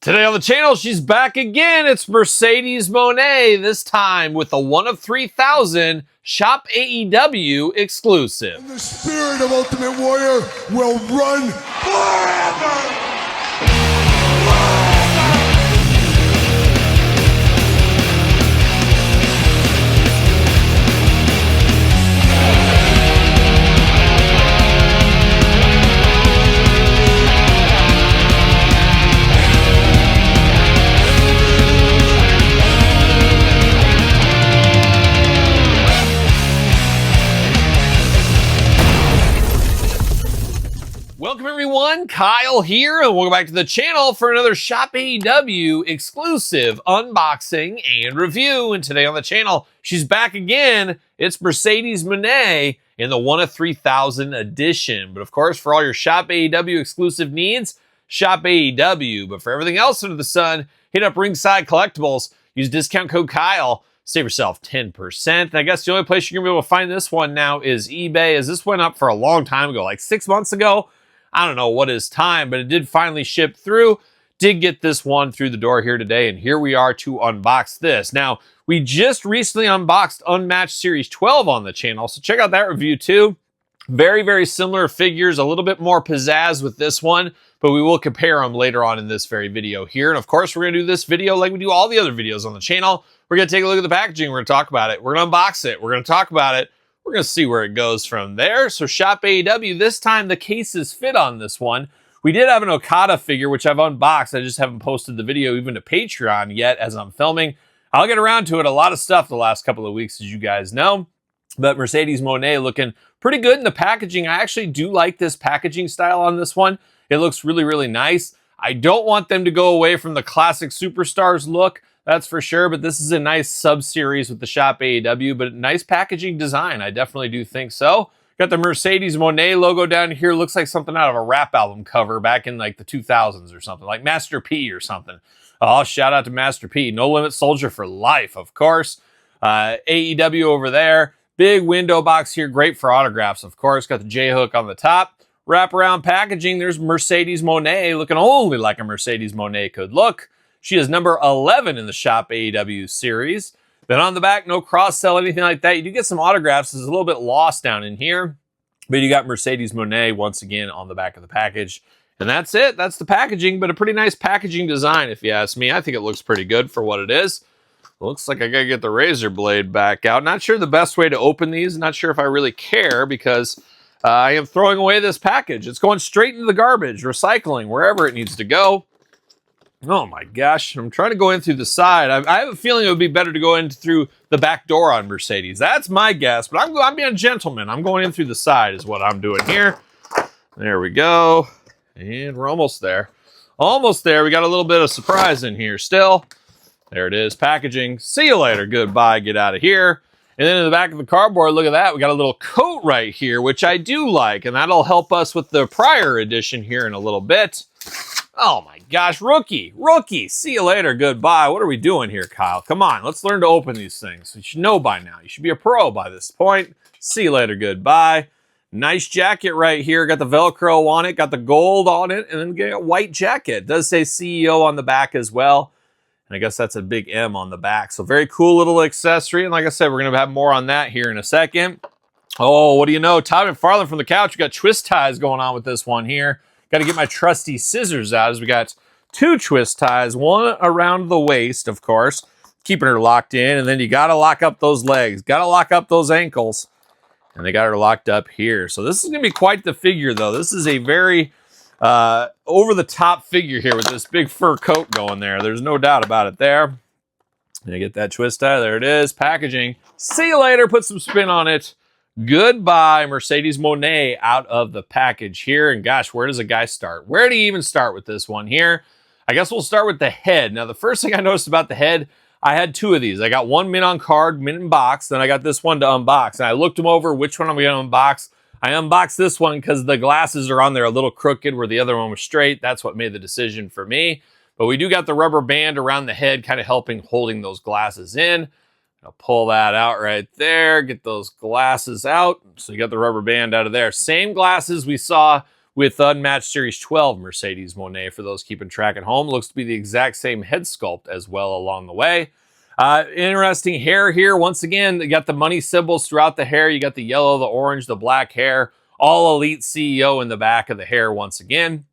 Today on the channel, she's back again. It's Mercedes Mone, this time with a 1 of 3,000 Shop AEW exclusive. And the spirit of Ultimate Warrior will run forever! Welcome everyone, Kyle here, and welcome back to the channel for another Shop AEW exclusive unboxing and review. And today on the channel, she's back again. It's Mercedes Mone in the 1 of 3,000 edition. But of course, for all your Shop AEW exclusive needs, Shop AEW. But for everything else under the sun, hit up Ringside Collectibles. Use discount code Kyle. Save yourself 10%. And I guess the only place you're going to be able to find this one now is eBay, as this went up for a long time ago, like 6 months ago. I don't know what is time, but it did finally ship through. Did get this one through the door here today, and here we are to unbox this. Now, we just recently unboxed Unmatched Series 12 on the channel, so check out that review too. Very, very similar figures, a little bit more pizzazz with this one, but we will compare them later on in this very video here. And of course, we're going to do this video like we do all the other videos on the channel. We're going to take a look at the packaging. We're going to talk about it. We're going to unbox it. We're going to talk about it. We're going to see where it goes from there. So Shop AEW, this time the cases fit on this one. We did have an Okada figure, which I've unboxed. I just haven't posted the video even to Patreon yet as I'm filming. I'll get around to it. A lot of stuff the last couple of weeks, as you guys know. But Mercedes Mone looking pretty good in the packaging. I actually do like this packaging style on this one. It looks really, really nice. I don't want them to go away from the classic Superstars look. That's for sure, but this is a nice sub-series with the Shop AEW, but nice packaging design. I definitely do think so. Got the Mercedes Mone logo down here. Looks like something out of a rap album cover back in like the 2000s or something, like Master P or something. Oh, shout out to Master P. No Limit Soldier for life, of course. AEW over there. Big window box here. Great for autographs, of course. Got the J-hook on the top. Wraparound packaging. There's Mercedes Mone looking only like a Mercedes Mone could look. She is number 11 in the Shop AEW series. Then on the back, no cross-sell, anything like that. You do get some autographs. It's a little bit lost down in here. But you got Mercedes Mone once again on the back of the package. And that's it. That's the packaging, but a pretty nice packaging design, if you ask me. I think it looks pretty good for what it is. Looks like I gotta get the razor blade back out. Not sure the best way to open these. Not sure if I really care because I am throwing away this package. It's going straight into the garbage, recycling, wherever it needs to go. Oh my gosh, I'm trying to go in through the side. I have a feeling it would be better to go in through the back door on Mercedes. That's my guess, but I'm being a gentleman. I'm going in through the side is what I'm doing here. There we go. And we're almost there. Almost there. We got a little bit of surprise in here still. There it is, packaging. See you later, goodbye, get out of here. And then in the back of the cardboard, look at that. We got a little coat right here, which I do like, and that'll help us with the prior edition here in a little bit. Oh my gosh, rookie, see you later, goodbye. What are we doing here, Kyle? Come on, let's learn to open these things. You should know by now. You should be a pro by this point. See you later, goodbye. Nice jacket right here. Got the Velcro on it, got the gold on it, and then get a white jacket. It does say CEO on the back as well. And I guess that's a big M on the back. So very cool little accessory. And like I said, we're going to have more on that here in a second. Oh, what do you know? Todd McFarlane from the couch. We got twist ties going on with this one here. Got to get my trusty scissors out as we got 2 twist ties, one around the waist, of course, keeping her locked in. And then you got to lock up those legs, got to lock up those ankles. And they got her locked up here. So this is going to be quite the figure, though. This is a very over-the-top figure here with this big fur coat going there. There's no doubt about it there. And you get that twist tie. There it is. Packaging. See you later. Put some spin on it. Goodbye, Mercedes Mone out of the package here. And gosh, where does a guy start? Where do you even start with this one here? I guess we'll start with the head. Now, the first thing I noticed about the head, I had 2 of these. I got one mint on card, mint in box, then I got this one to unbox. And I looked them over, which one I'm going to unbox. I unboxed this one because the glasses are on there a little crooked where the other one was straight. That's what made the decision for me. But we do got the rubber band around the head, kind of helping holding those glasses in. I'll pull that out right there, get those glasses out. So you got the rubber band out of there. Same glasses we saw with Unmatched Series 12 Mercedes Mone, for those keeping track at home. Looks to be the exact same head sculpt as well along the way. Interesting hair here. Once again, you got the money symbols throughout the hair. You got the yellow, the orange, the black hair. All Elite CEO in the back of the hair once again.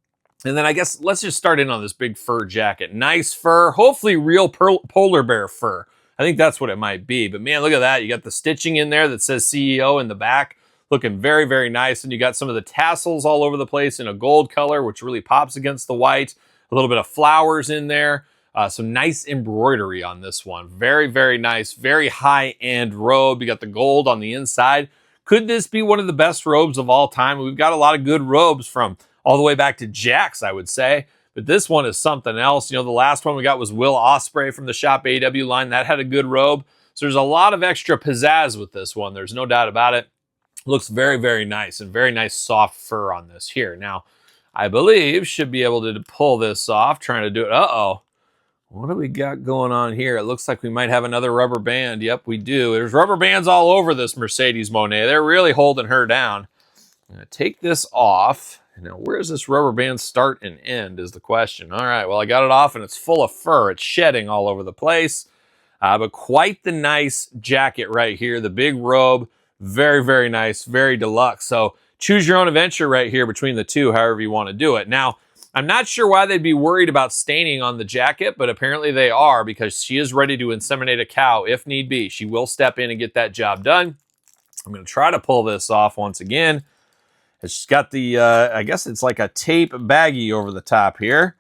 And then I guess let's just start in on this big fur jacket. Nice fur, hopefully real polar bear fur. I think that's what it might be. But man, look at that. You got the stitching in there that says CEO in the back. Looking very, very nice. And you got some of the tassels all over the place in a gold color, which really pops against the white. A little bit of flowers in there. Some nice embroidery on this one. Very, very nice. Very high-end robe. You got the gold on the inside. Could this be one of the best robes of all time? We've got a lot of good robes from all the way back to Jakks, I would say. But this one is something else. You know, the last one we got was Will Ospreay from the Shop AEW line. That had a good robe. So there's a lot of extra pizzazz with this one. There's no doubt about it. Looks very, very nice, and very nice soft fur on this here. Now, I believe should be able to pull this off, trying to do it. Uh-oh. What do we got going on here? It looks like we might have another rubber band. Yep, we do. There's rubber bands all over this Mercedes Mone. They're really holding her down. I'm going to take this off. Now, where does this rubber band start and end is the question. All right, well, I got it off, and it's full of fur. It's shedding all over the place. But quite the nice jacket right here. The big robe. Very, very nice. Very deluxe. So choose your own adventure right here between the two, however you want to do it. Now, I'm not sure why they'd be worried about staining on the jacket, but apparently they are, because she is ready to inseminate a cow if need be. She will step in and get that job done. I'm going to try to pull this off once again. She's got the, I guess it's like a tape baggie over the top here.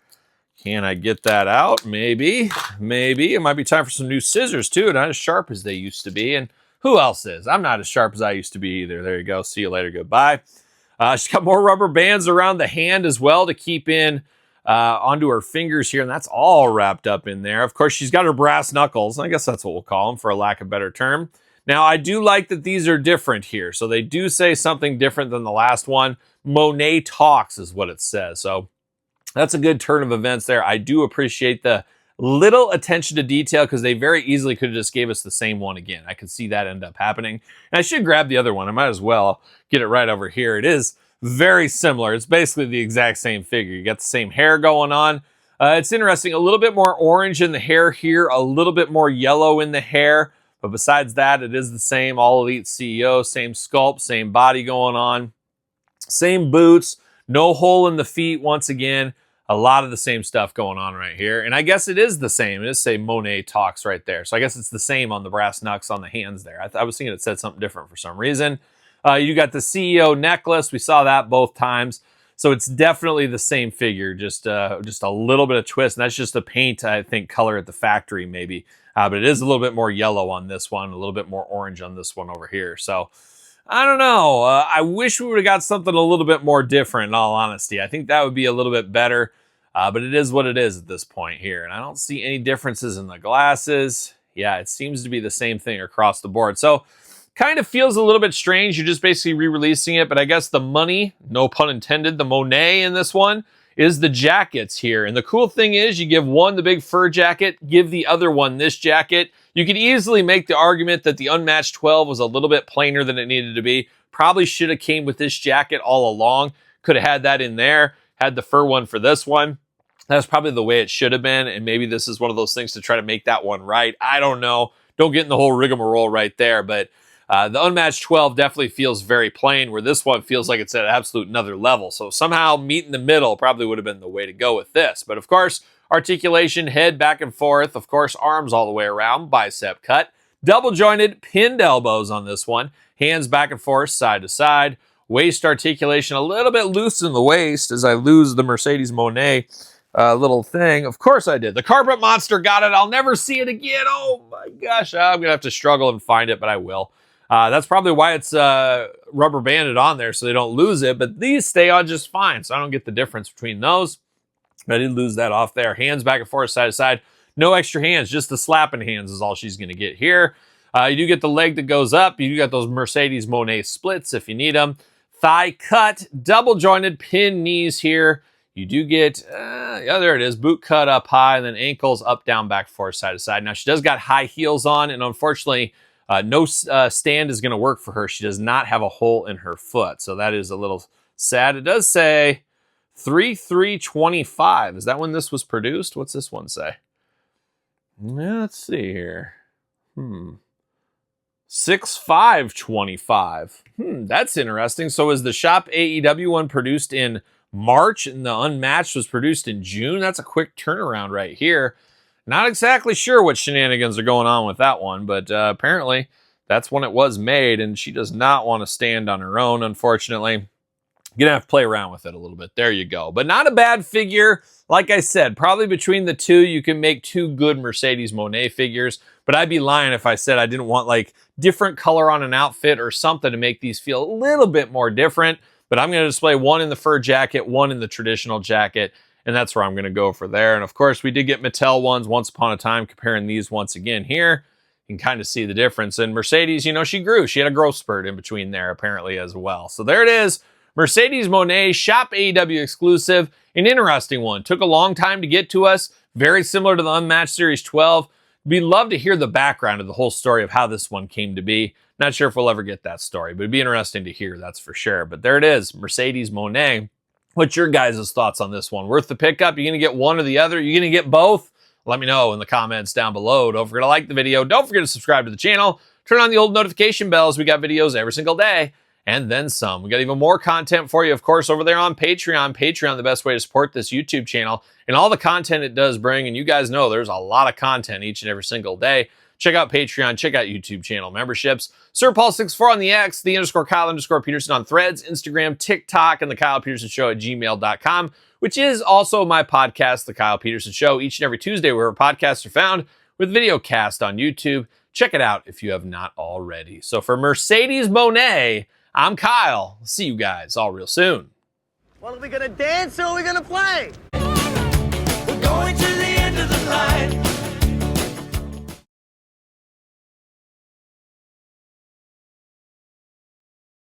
Can I get that out? Maybe. Maybe. It might be time for some new scissors, too. Not as sharp as they used to be. And who else is? I'm not as sharp as I used to be either. There you go. See you later. Goodbye. She's got more rubber bands around the hand as well to keep in onto her fingers here, and that's all wrapped up in there. Of course, she's got her brass knuckles. I guess that's what we'll call them, for a lack of a better term. Now, I do like that these are different here. So they do say something different than the last one. Mone Talks is what it says. So that's a good turn of events there. I do appreciate the little attention to detail, because they very easily could have just gave us the same one again. I could see that end up happening. And I should grab the other one. I might as well get it right over here. It is very similar. It's basically the exact same figure. You got the same hair going on. It's interesting. A little bit more orange in the hair here. A little bit more yellow in the hair. But besides that, it is the same. All Elite CEO. Same sculpt. Same body going on. Same boots. No hole in the feet once again. A lot of the same stuff going on right here. And I guess it is the same. It is say Mone Talks right there. So I guess it's the same on the brass knucks on the hands there. I was thinking it said something different for some reason. You got the CEO necklace. We saw that both times. So it's definitely the same figure, just a little bit of twist. And that's just the paint, I think, color at the factory maybe. But it is a little bit more yellow on this one, a little bit more orange on this one over here. So I don't know. I wish we would have got something a little bit more different, in all honesty. I think that would be a little bit better. But it is what it is at this point here. And I don't see any differences in the glasses. Yeah, it seems to be the same thing across the board. So kind of feels a little bit strange. You're just basically re-releasing it. But I guess the money, no pun intended, the Mone in this one is the jackets here. And the cool thing is you give one the big fur jacket, give the other one this jacket. You could easily make the argument that the Unmatched 12 was a little bit plainer than it needed to be. Probably should have came with this jacket all along. Could have had that in there. Had the fur one for this one. That's probably the way it should have been, and maybe this is one of those things to try to make that one right. I don't know. Don't get in the whole rigmarole right there, but the Unmatched 12 definitely feels very plain, where this one feels like it's at absolute another level. So somehow meet in the middle probably would have been the way to go with this. But of course, articulation, head back and forth. Of course, arms all the way around, bicep cut. Double jointed, pinned elbows on this one. Hands back and forth, side to side. Waist articulation a little bit loose in the waist as I lose the Mercedes Mone little thing. Of course I did. The Carpet Monster got it. I'll never see it again. Oh my gosh. I'm going to have to struggle and find it, but I will. That's probably why it's rubber banded on there so they don't lose it, but these stay on just fine. So I don't get the difference between those. But I did lose that off there. Hands back and forth, side to side. No extra hands. Just the slapping hands is all she's going to get here. You do get the leg that goes up. You do got those Mercedes Mone splits if you need them. Thigh cut, double jointed pin knees here. You do get, yeah, there it is, boot cut up high, and then ankles up, down, back, forth, side to side. Now, she does got high heels on, and unfortunately, no stand is going to work for her. She does not have a hole in her foot, so that is a little Sad. It does say 3/3/25. Is that when this was produced? What's this one say? Let's see here. 6/5/25. That's interesting. So is the Shop AEW one produced in March and the Unmatched was produced in June? That's a quick turnaround right here. Not exactly sure what shenanigans are going on with that one, but apparently that's when it was made, and she does not want to stand on her own, unfortunately. You're going to have to play around with it a little bit. There you go. But not a bad figure. Like I said, probably between the two, you can make two good Mercedes Mone figures. But I'd be lying if I said I didn't want like different color on an outfit or something to make these feel a little bit more different. But I'm going to display one in the fur jacket, one in the traditional jacket. And that's where I'm going to go for there. And of course, we did get Mattel ones once upon a time, comparing these once again here. You can kind of see the difference. And Mercedes, you know, she grew. She had a growth spurt in between there apparently as well. So there it is. Mercedes Mone, Shop AEW exclusive, an interesting one. Took a long time to get to us, very similar to the Unmatched Series 12. We'd love to hear the background of the whole story of how this one came to be. Not sure if we'll ever get that story, but it'd be interesting to hear, that's for sure. But there it is, Mercedes Mone. What's your guys' thoughts on this one? Worth the pickup? You going to get one or the other? You going to get both? Let me know in the comments down below. Don't forget to like the video. Don't forget to subscribe to the channel. Turn on the old notification bells. We got videos every single day. And then some. We got even more content for you, of course, over there on Patreon. Patreon, the best way to support this YouTube channel and all the content it does bring. And you guys know there's a lot of content each and every single day. Check out Patreon, check out YouTube channel memberships. SirPaul64 on the X, _Kyle_Peterson on Threads, Instagram, TikTok, and TheKylePetersonShow at gmail.com, which is also my podcast, The Kyle Peterson Show, each and every Tuesday where podcasts are found with video cast on YouTube. Check it out if you have not already. So for Mercedes Mone, I'm Kyle. See you guys all real soon. Well, are we gonna dance or are we gonna play?